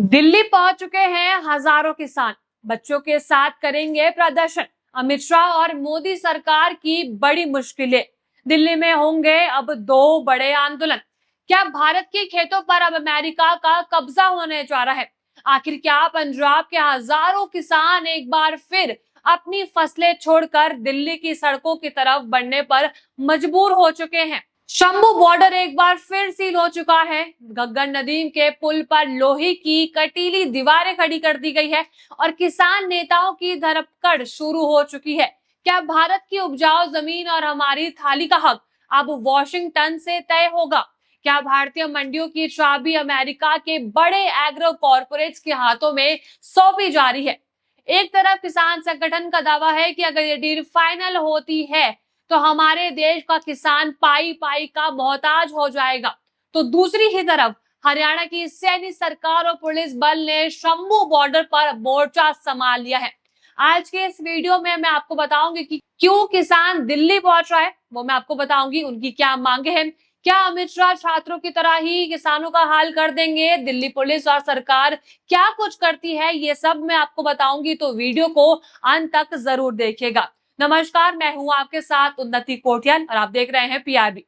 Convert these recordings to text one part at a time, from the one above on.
दिल्ली पहुंच चुके हैं हजारों किसान, बच्चों के साथ करेंगे प्रदर्शन। अमित शाह और मोदी सरकार की बड़ी मुश्किलें। दिल्ली में होंगे अब दो बड़े आंदोलन। क्या भारत के खेतों पर अब अमेरिका का कब्जा होने जा रहा है? आखिर क्या पंजाब के हजारों किसान एक बार फिर अपनी फसलें छोड़कर दिल्ली की सड़कों की तरफ बढ़ने पर मजबूर हो चुके हैं? शंभू बॉर्डर एक बार फिर सील हो चुका है। गग्गर नदी के पुल पर लोहे की कटीली दीवारें खड़ी कर दी गई है और किसान नेताओं की धरपकड़ शुरू हो चुकी है। क्या भारत की उपजाऊ जमीन और हमारी थाली का हक अब वॉशिंगटन से तय होगा? क्या भारतीय मंडियों की चाबी अमेरिका के बड़े एग्रो कॉर्पोरेट्स के हाथों में सौंपी जा रही है? एक तरफ किसान संगठन का दावा है कि अगर ये डील फाइनल होती है तो हमारे देश का किसान पाई पाई का मोहताज हो जाएगा, तो दूसरी ही तरफ हरियाणा की सैन्य सरकार और पुलिस बल ने शंभू बॉर्डर पर मोर्चा संभाल लिया है। आज के इस वीडियो में मैं आपको बताऊंगी कि क्यों किसान दिल्ली पहुंच रहा है, वो मैं आपको बताऊंगी। उनकी क्या मांगे हैं, क्या अमित शाह छात्रों की तरह ही किसानों का हाल कर देंगे? दिल्ली पुलिस और सरकार क्या कुछ करती है, ये सब मैं आपको बताऊंगी, तो वीडियो को अंत तक जरूर देखिएगा। नमस्कार, मैं हूं आपके साथ उन्नति कोटियाल और आप देख रहे हैं पीआरबी।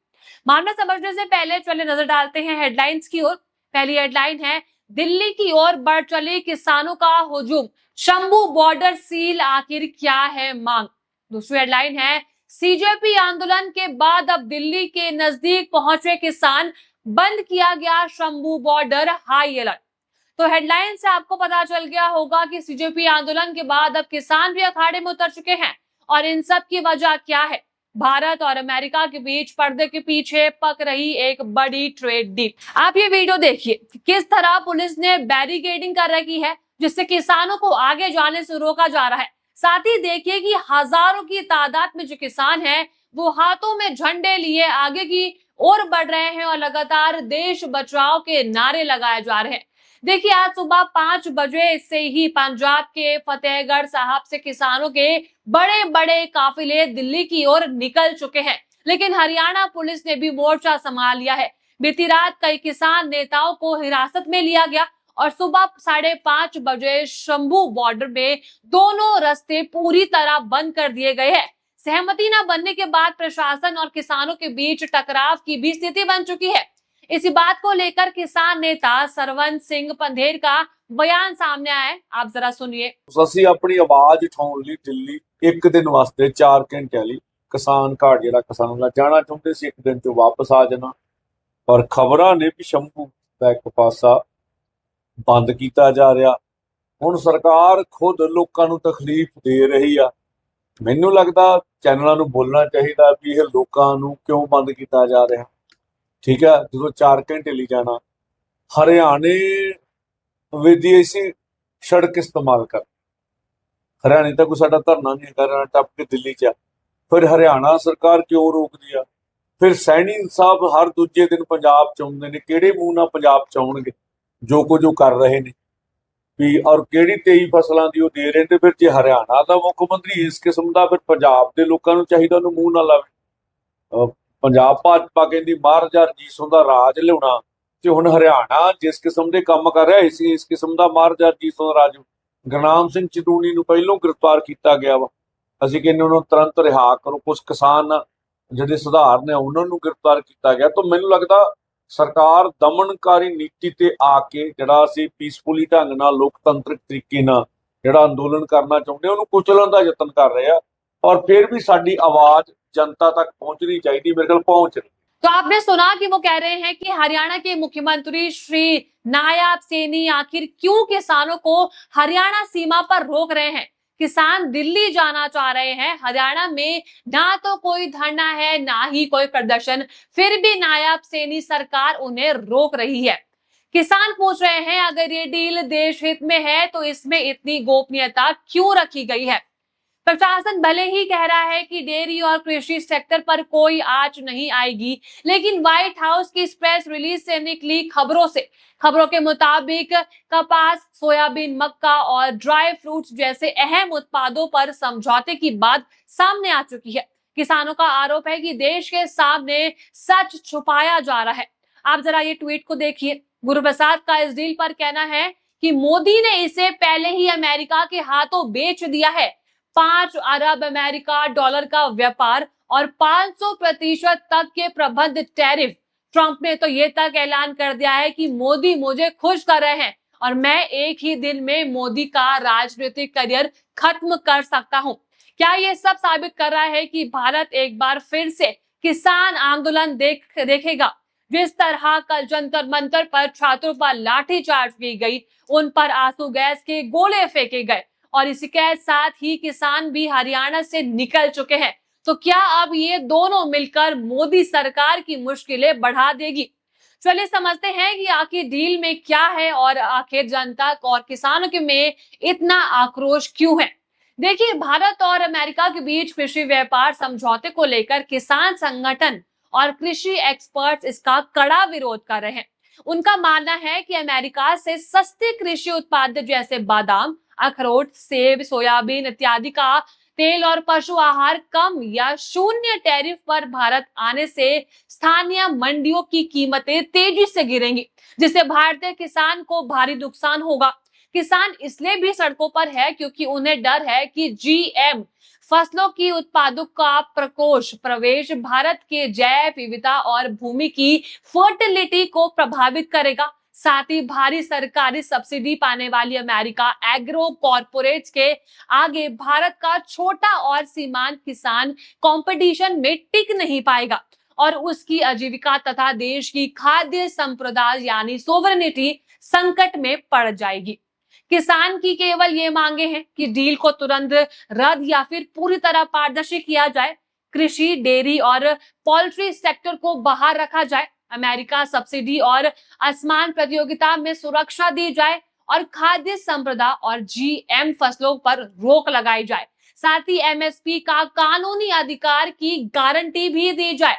मामला समझने से पहले चले नजर डालते हैं हेडलाइंस की ओर। पहली हेडलाइन है, दिल्ली की ओर बढ़ चले किसानों का हुजूम, शंभू बॉर्डर सील, आखिर क्या है मांग? दूसरी हेडलाइन है, सीजेपी आंदोलन के बाद अब दिल्ली के नजदीक पहुंचे किसान, बंद किया गया शंभू बॉर्डर, हाई अलर्ट। तो हेडलाइन से आपको पता चल गया होगा कि सीजेपी आंदोलन के बाद अब किसान भी अखाड़े में उतर चुके हैं। और इन सब की वजह क्या है? भारत और अमेरिका के बीच पर्दे के पीछे पक रही एक बड़ी ट्रेड डील। आप ये वीडियो देखिए, किस तरह पुलिस ने बैरिकेडिंग कर रखी है जिससे किसानों को आगे जाने से रोका जा रहा है। साथ ही देखिए कि हजारों की तादाद में जो किसान हैं वो हाथों में झंडे लिए आगे की ओर बढ़ रहे हैं और लगातार देश बचाओ के नारे लगाए जा रहे हैं। देखिए, आज सुबह 5 बजे से ही पंजाब के फतेहगढ़ साहब से किसानों के बड़े बड़े काफिले दिल्ली की ओर निकल चुके हैं, लेकिन हरियाणा पुलिस ने भी मोर्चा संभाल लिया है। बीती रात कई किसान नेताओं को हिरासत में लिया गया और सुबह 5:30 बजे शंभू बॉर्डर में दोनों रास्ते पूरी तरह बंद कर दिए गए हैं। सहमति न बनने के बाद प्रशासन और किसानों के बीच टकराव की भी स्थिति बन चुकी है। इसी बात को लेकर किसान नेता सरवंत सिंह पंधेर का बयान सामने आया है, आप जरा सुनिए। ਅਸੀਂ ਆਪਣੀ ਆਵਾਜ਼ ਉਠਾਉਣ ਲਈ ਦਿੱਲੀ ਇੱਕ ਦਿਨ ਵਾਸਤੇ 4 ਘੰਟਿਆਂ ਲਈ ਕਿਸਾਨ ਘਾਟ ਜਿਹੜਾ ਕਿਸਾਨਾਂ ਦਾ ਜਾਣਾ ਚਾਹੁੰਦੇ ਸੀ, ਇੱਕ ਦਿਨ ਚ ਵਾਪਸ ਆ ਜਾਣਾ। ਪਰ ਖਬਰਾਂ ਨੇ ਵੀ ਸ਼ੰਭੂ ਦਾ ਇੱਕ ਪਾਸਾ ਬੰਦ ਕੀਤਾ ਜਾ ਰਿਹਾ। ਹੁਣ ਸਰਕਾਰ ਖੁਦ ਲੋਕਾਂ ਨੂੰ ਤਕਲੀਫ ਦੇ ਰਹੀ ਆ। ਮੈਨੂੰ ਲੱਗਦਾ ਚੈਨਲਾਂ ਨੂੰ ਬੋਲਣਾ ਚਾਹੀਦਾ ਵੀ ਇਹ ਲੋਕਾਂ ਨੂੰ ਕਿਉਂ ਬੰਦ ਕੀਤਾ ਜਾ ਰਿਹਾ। ਠੀਕ ਹੈ, ਜਦੋਂ 4 ਘੰਟੇ ਲਈ ਜਾਣਾ, ਹਰਿਆਣੇ ਵਿਦੇਸ਼ੀ ਸੜਕ ਇਸਤੇਮਾਲ ਕਰ, हरियाणा तक कोई साडा धरना नहीं है, हरियाणा टप के दिल्ली च फिर हरियाणा सरकार क्यों रोकदी आ? फिर सैनी साहब हर दूजे दिन पंजाब च आउंदे ने, किहड़े मूंह नाल पंजाब च आउणगे जो कुछ कर रहे ने भी, और किहड़ी 23 फसलां दी ओह दे रहे ने। फिर जे हरियाणा दा मुख मंत्री इस किस्म दा, फिर पंजाब दे लोकां नूं चाहीदा ओहनूं मूंह ना लावे। पंजाब भाजपा कहंदी महाराजा रजीत सिंह दा राज लिआउणा, ते हुण हरियाणा जिस किस्म दे काम कर रहा इस किस्म दा महाराजा रजीत सिंह दा राज। ਗੁਰਨਾਮ ਸਿੰਘ ਚਟੂਨੀ ਨੂੰ ਪਹਿਲੋਂ ਗ੍ਰਿਫਤਾਰ ਕੀਤਾ ਗਿਆ ਵਾ, ਅਸੀਂ ਕਹਿੰਦੇ ਉਹਨਾਂ ਨੂੰ ਤੁਰੰਤ ਰਿਹਾ ਕਰੋ। ਕੁਝ ਕਿਸਾਨ ਜਿਹੜੇ ਸੁਧਾਰਨ ਆ ਉਹਨਾਂ ਨੂੰ ਗ੍ਰਿਫਤਾਰ ਕੀਤਾ ਗਿਆ। ਤਾਂ ਮੈਨੂੰ ਲੱਗਦਾ ਸਰਕਾਰ ਦਮਨਕਾਰੀ ਨੀਤੀ ਤੇ ਆ ਕੇ ਜਿਹੜਾ ਅਸੀਂ ਪੀਸਫੁਲੀ ਢੰਗ ਨਾਲ ਲੋਕਤੰਤਰਿਕ ਤਰੀਕੇ ਨਾਲ ਜਿਹੜਾ ਅੰਦੋਲਨ ਕਰਨਾ ਚਾਹੁੰਦੇ ਉਹਨੂੰ ਕੁਚਲਣ ਦਾ ਯਤਨ ਕਰ ਰਹੇ ਆ। ਔਰ ਫਿਰ ਵੀ ਸਾਡੀ ਆਵਾਜ਼ जनता तक पहुंचनी चाहिए, मेरे ख्याल पहुंच रही। तो आपने सुना कि वो कह रहे हैं कि हरियाणा के मुख्यमंत्री श्री नायब सैनी आखिर क्यों किसानों को हरियाणा सीमा पर रोक रहे हैं। किसान दिल्ली जाना चाह रहे हैं, हरियाणा में ना तो कोई धरना है ना ही कोई प्रदर्शन, फिर भी नायब सैनी सरकार उन्हें रोक रही है। किसान पूछ रहे हैं, अगर ये डील देश हित में है तो इसमें इतनी गोपनीयता क्यों रखी गई है? प्रशासन भले ही कह रहा है कि डेयरी और कृषि सेक्टर पर कोई आंच नहीं आएगी, लेकिन व्हाइट हाउस की प्रेस रिलीज से निकली खबरों के मुताबिक कपास, सोयाबीन, मक्का और ड्राई फ्रूट्स जैसे अहम उत्पादों पर समझौते की बात सामने आ चुकी है। किसानों का आरोप है कि देश के सामने सच छुपाया जा रहा है। आप जरा ये ट्वीट को देखिए। गुरु प्रसाद का इस डील पर कहना है कि मोदी ने इसे पहले ही अमेरिका के हाथों बेच दिया है। 5 अरब अमेरिका डॉलर का व्यापार और 500% तक के प्रबंध टैरिफ। ट्रंप ने तो ये तक ऐलान कर दिया है कि मोदी मुझे खुश कर रहे हैं और मैं एक ही दिन में मोदी का राजनीतिक करियर खत्म कर सकता हूं। क्या ये सब साबित कर रहा है कि भारत एक बार फिर से किसान आंदोलन देखेगा? जिस तरह कल जंतर मंतर पर छात्रों पर लाठीचार्ज की गई, उन पर आंसू गैस के गोले फेंके गए और इसके साथ ही किसान भी हरियाणा से निकल चुके हैं, तो क्या अब ये दोनों मिलकर मोदी सरकार की मुश्किलें बढ़ा देगी? चलिए समझते हैं कि आखिर डील में क्या है और आखिर जनता और किसानों के में इतना आक्रोश क्यों है। देखिए, भारत और अमेरिका के बीच कृषि व्यापार समझौते को लेकर किसान संगठन और कृषि एक्सपर्ट्स इसका कड़ा विरोध कर रहे हैं। उनका मानना है कि अमेरिका से सस्ते कृषि उत्पाद जैसे बादाम, अखरोट, सेब, सोयाबीन इत्यादि का तेल और पशु आहार कम या शून्य टैरिफ पर भारत आने से स्थानीय मंडियों की कीमतें तेजी से गिरेंगी, जिससे भारतीय किसान को भारी नुकसान होगा। किसान इसलिए भी सड़कों पर है क्योंकि उन्हें डर है कि जीएम फसलों की उत्पादों का प्रवेश भारत के जैव विविधता और भूमि की फर्टिलिटी को प्रभावित करेगा। साथ ही भारी सरकारी सब्सिडी पाने वाली अमेरिका एग्रो कॉर्पोरेट्स के आगे भारत का छोटा और सीमांत किसान कंपटीशन में टिक नहीं पाएगा और उसकी आजीविका तथा देश की खाद्य संप्रदा यानी सोवरेनिटी संकट में पड़ जाएगी। किसान की केवल ये मांगे हैं कि डील को तुरंत रद्द या फिर पूरी तरह पारदर्शी किया जाए, कृषि, डेयरी और पोल्ट्री सेक्टर को बाहर रखा जाए, अमेरिका सब्सिडी और असमान प्रतियोगिता में सुरक्षा दी जाए और खाद्य संपदा और जीएम फसलों पर रोक लगाई जाए। साथ ही एमएसपी का कानूनी अधिकार की गारंटी भी दी जाए।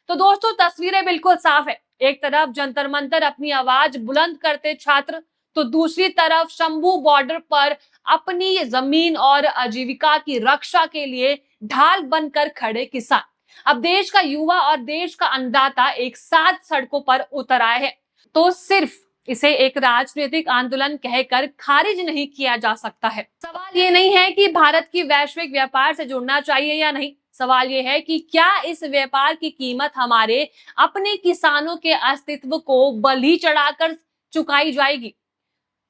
तो दोस्तों, तस्वीरें बिल्कुल साफ है। एक तरफ जंतर मंतर अपनी आवाज बुलंद करते छात्र, तो दूसरी तरफ शंभू बॉर्डर पर अपनी जमीन और आजीविका की रक्षा के लिए ढाल बनकर खड़े किसान। अब देश का युवा और देश का अन्नदाता एक साथ सड़कों पर उतर आए हैं, तो सिर्फ इसे एक राजनीतिक आंदोलन कहकर खारिज नहीं किया जा सकता है। सवाल ये नहीं है कि भारत की वैश्विक व्यापार से जुड़ना चाहिए या नहीं, सवाल ये है कि क्या इस व्यापार की कीमत हमारे अपने किसानों के अस्तित्व को बलि चढ़ाकर चुकाई जाएगी।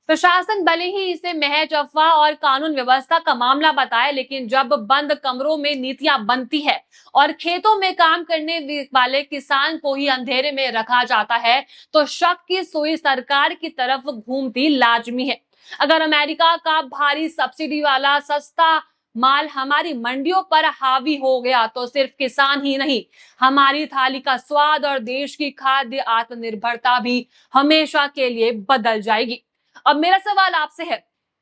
प्रशासन भले ही इसे महज अफवाह और कानून व्यवस्था का मामला बताए, लेकिन जब बंद कमरों में नीतियां बनती है और खेतों में काम करने वाले किसान को ही अंधेरे में रखा जाता है, तो शक की सुई सरकार की तरफ घूमती लाजमी है। अगर अमेरिका का भारी सब्सिडी वाला सस्ता माल हमारी मंडियों पर हावी हो गया, तो सिर्फ किसान ही नहीं, हमारी थाली का स्वाद और देश की खाद्य आत्मनिर्भरता भी हमेशा के लिए बदल जाएगी। अब मेरा सवाल आपसे है,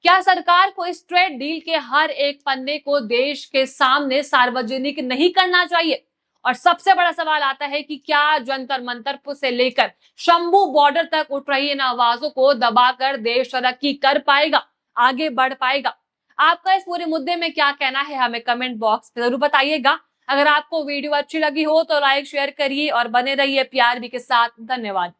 क्या सरकार को इस ट्रेड डील के हर एक पन्ने को देश के सामने सार्वजनिक नहीं करना चाहिए? और सबसे बड़ा सवाल आता है कि क्या जंतर मंतर से लेकर शंभू बॉर्डर तक उठ रही इन आवाजों को दबाकर देश तरक्की कर पाएगा, आगे बढ़ पाएगा? आपका इस पूरे मुद्दे में क्या कहना है, हमें कमेंट बॉक्स में जरूर बताइएगा। अगर आपको वीडियो अच्छी लगी हो तो लाइक शेयर करिए और बने रहिए PRB के साथ। धन्यवाद।